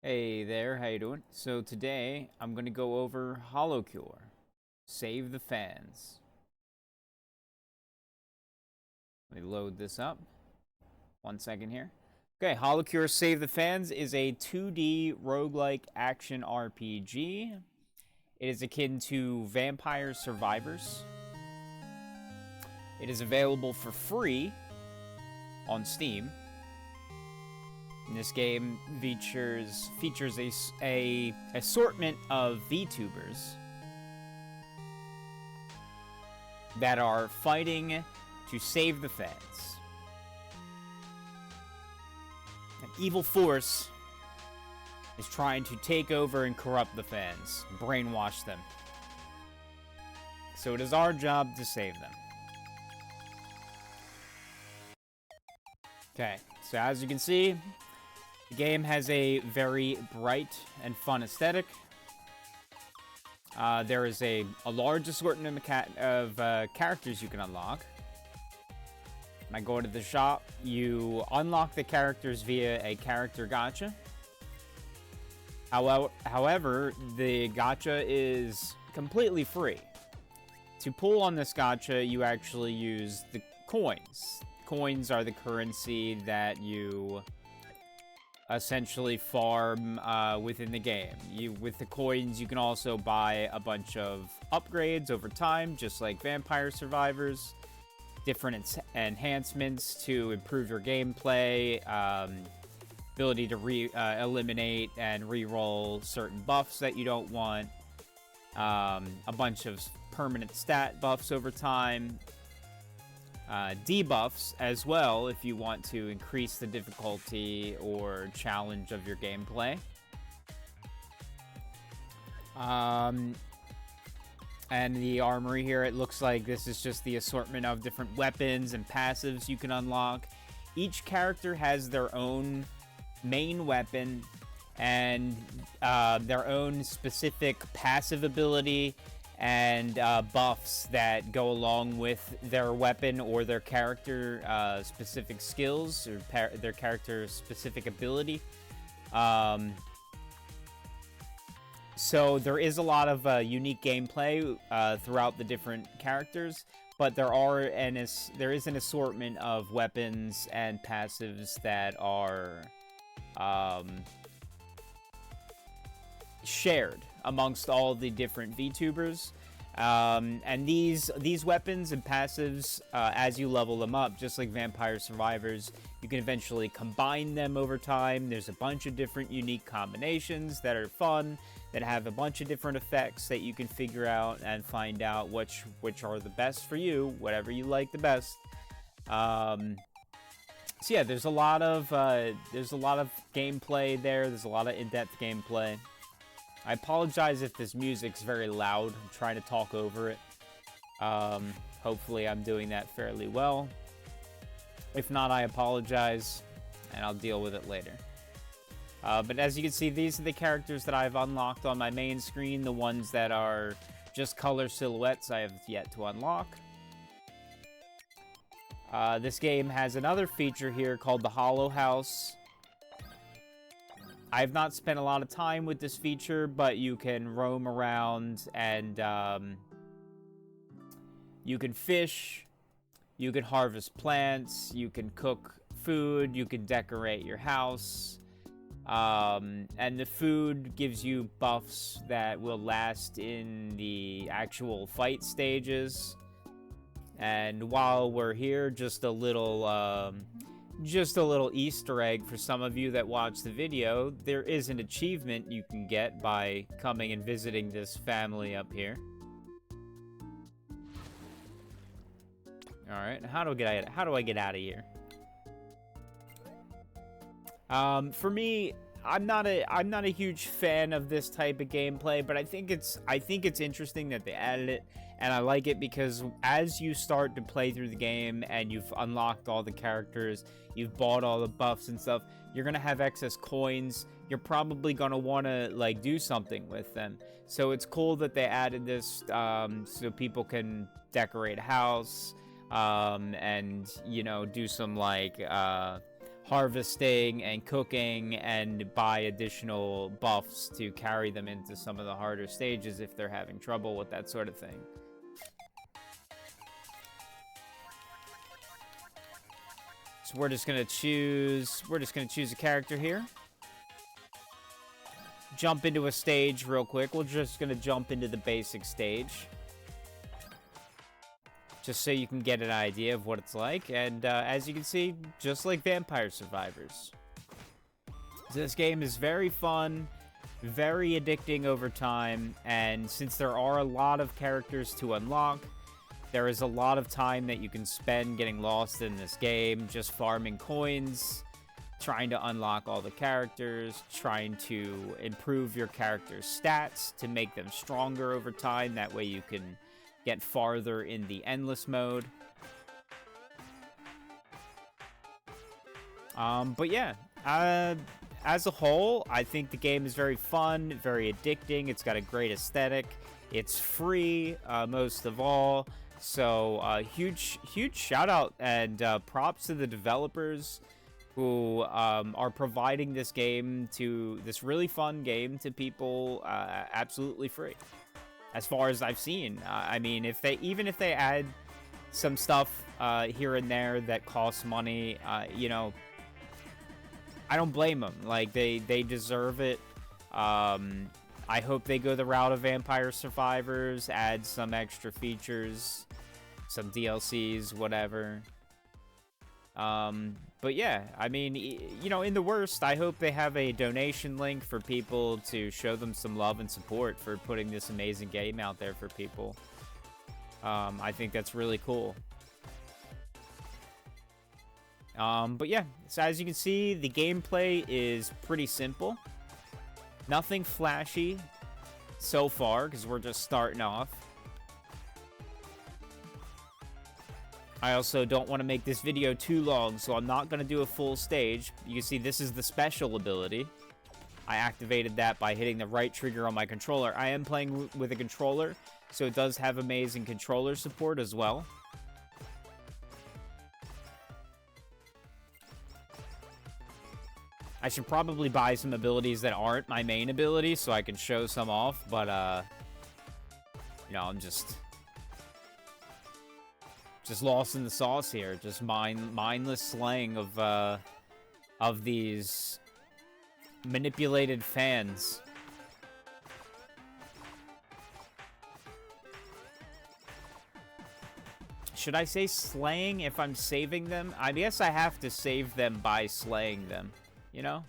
Hey there, how you doing? So today I'm gonna go over Holocure. Save the fans. Let me load this up. 1 second here. Okay, Holocure Save the Fans is a 2D roguelike action RPG. It is akin to Vampire Survivors. It is available for free on Steam. And this game features a assortment of VTubers that are fighting to save the fans. An evil force is trying to take over and corrupt the fans, brainwash them. So it is our job to save them. Okay, so as you can see, the game has a very bright and fun aesthetic. There is a large assortment of characters you can unlock. When I go to the shop, you unlock the characters via a character gacha. However, the gacha is completely free. To pull on this gacha, you actually use the coins. Coins are the currency that you essentially farm within the game. With the coins, you can also buy a bunch of upgrades over time, just like Vampire Survivors. Different enhancements to improve your gameplay, ability to eliminate and re-roll certain buffs that you don't want, a bunch of permanent stat buffs over time, debuffs as well if you want to increase the difficulty or challenge of your gameplay. And the armory here, it looks like this is just the assortment of different weapons and passives you can unlock. Each character has their own main weapon and their own specific passive ability and buffs that go along with their weapon or their character specific skills or their character specific ability. So there is a lot of unique gameplay throughout the different characters, but there is an assortment of weapons and passives that are shared amongst all the different VTubers. And these weapons and passives, as you level them up, just like Vampire Survivors, you can eventually combine them over time. There's a bunch of different unique combinations that are fun, that have a bunch of different effects that you can figure out and find out which are the best for you, whatever you like the best. So yeah, there's a lot of gameplay there. There's a lot of in-depth gameplay. I apologize if this music's very loud. I'm trying to talk over it. Hopefully I'm doing that fairly well. If not, I apologize, and I'll deal with it later. But as you can see, these are the characters that I've unlocked on my main screen. The ones that are just color silhouettes I have yet to unlock. This game has another feature here called the Hollow House. I've not spent a lot of time with this feature, but you can roam around and you can fish, you can harvest plants, you can cook food, you can decorate your house. And the food gives you buffs that will last in the actual fight stages. And while we're here, just a little Easter egg for some of you that watch the video. There is an achievement you can get by coming and visiting this family up here. All right, how do I get out of here? For me, I'm not a huge fan of this type of gameplay, but I think it's interesting that they added it, and I like it because as you start to play through the game and you've unlocked all the characters, you've bought all the buffs and stuff, you're gonna have excess coins. You're probably gonna want to like do something with them. So it's cool that they added this so people can decorate a house and do some like harvesting and cooking and buy additional buffs to carry them into some of the harder stages if they're having trouble with that sort of thing. So we're just gonna choose a character here. Jump into a stage real quick. We're just gonna jump into the basic stage, just so you can get an idea of what it's like. And as you can see, just like Vampire Survivors, this game is very fun, very addicting over time, and since there are a lot of characters to unlock, there is a lot of time that you can spend getting lost in this game, just farming coins, trying to unlock all the characters, trying to improve your character's stats to make them stronger over time. That way you can get farther in the endless mode. But yeah, as a whole, I think the game is very fun, very addicting. It's got a great aesthetic. It's free, most of all. So, huge shout out and props to the developers who are providing this really fun game to people absolutely free. As far as I've seen, I mean, even if they add some stuff here and there that costs money, you know, I don't blame them. Like, they deserve it. I hope they go the route of Vampire Survivors, add some extra features, some DLCs, whatever. But yeah, I mean, you know, in the worst, I hope they have a donation link for people to show them some love and support for putting this amazing game out there for people. I think that's really cool. But yeah, so as you can see, the gameplay is pretty simple. Nothing flashy so far, because we're just starting off. I also don't want to make this video too long, so I'm not going to do a full stage. You can see this is the special ability. I activated that by hitting the right trigger on my controller. I am playing with a controller, so it does have amazing controller support as well. I should probably buy some abilities that aren't my main ability so I can show some off, but, you know, I'm just lost in the sauce here. Just mindless slaying of these manipulated fans. Should I say slaying if I'm saving them? I guess I have to save them by slaying them. You know?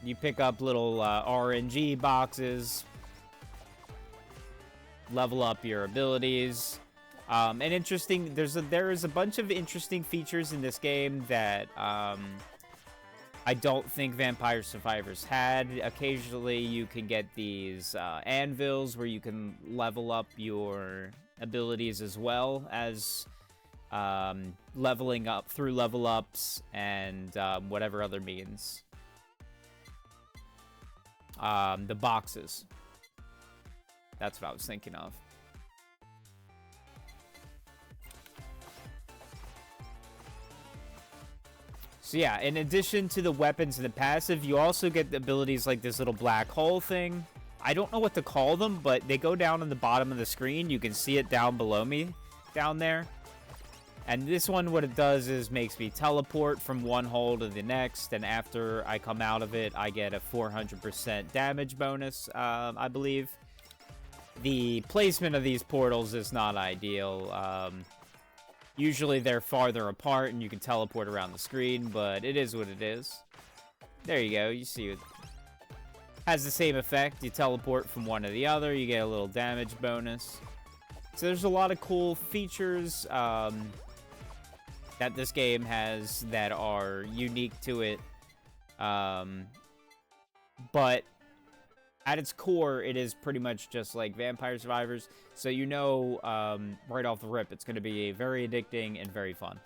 You pick up little RNG boxes, level up your abilities. And interesting, there is a bunch of interesting features in this game that I don't think Vampire Survivors had. Occasionally, you can get these anvils where you can level up your abilities as well as leveling up through level ups and whatever other means. The boxes. That's what I was thinking of. So yeah, in addition to the weapons and the passive, you also get the abilities like this little black hole thing. I don't know what to call them, but they go down on the bottom of the screen. You can see it down below me, down there. And this one, what it does is makes me teleport from one hole to the next, and after I come out of it, I get a 400% damage bonus, I believe. The placement of these portals is not ideal. Usually they're farther apart, and you can teleport around the screen, but it is what it is. There you go, you see it has the same effect. You teleport from one to the other, you get a little damage bonus. So there's a lot of cool features, that this game has that are unique to it, but at its core, it is pretty much just like Vampire Survivors, so you know right off the rip, it's going to be very addicting and very fun.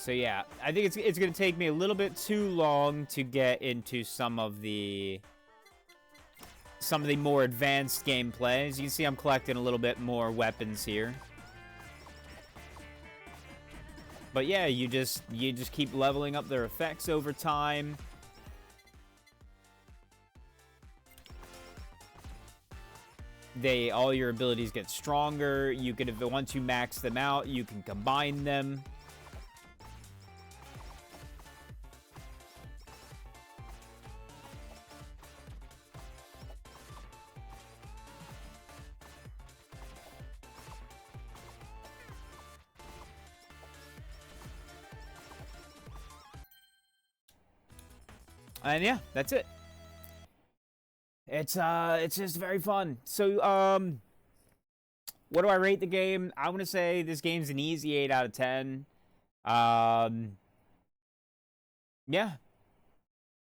So yeah, I think it's gonna take me a little bit too long to get into some of the more advanced gameplay. As you can see, I'm collecting a little bit more weapons here. But yeah, you just keep leveling up their effects over time. All your abilities get stronger. You can, once you max them out, you can combine them. And yeah, that's it. It's just very fun. So, what do I rate the game? I want to say this game's an easy 8 out of 10. Yeah,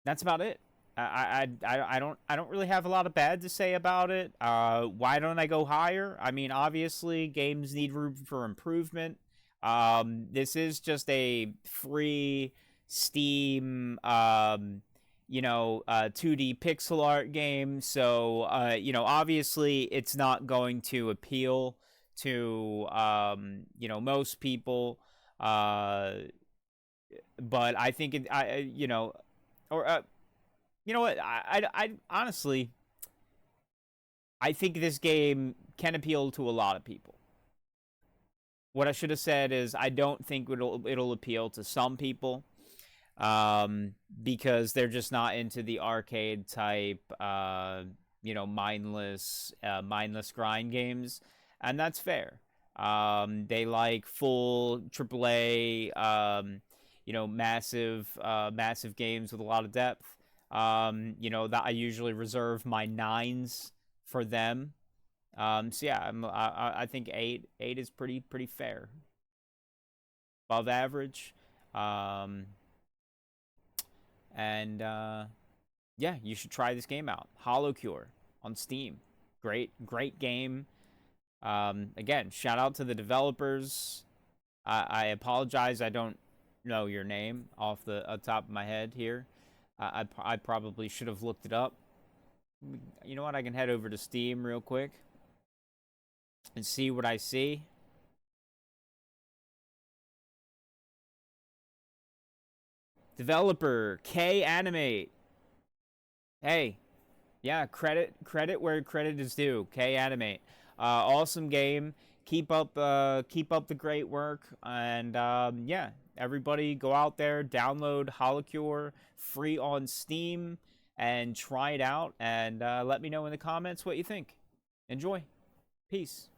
that's about it. I don't really have a lot of bad to say about it. Why don't I go higher? I mean, obviously, games need room for improvement. This is just a free Steam, 2D pixel art game. So, obviously, it's not going to appeal to, most people. But I think or you know what? I honestly, I think this game can appeal to a lot of people. What I should have said is I don't think it'll appeal to some people, because they're just not into the arcade type, mindless grind games, and that's fair. They like full AAA, massive games with a lot of depth. That I usually reserve my 9s for them. So yeah, I think 8 is pretty fair, above average. And yeah, you should try this game out. Holocure on Steam. Great game. Again, shout out to the developers. I apologize, I don't know your name off the top of my head here. I probably should have looked it up. You know what? I can head over to Steam real quick and see what I see. Developer K Animate. Hey, yeah, credit where credit is due. K Animate. Awesome game. Keep up the great work, and yeah, everybody go out there, download Holocure free on Steam, and try it out, and let me know in the comments what you think. Enjoy. Peace.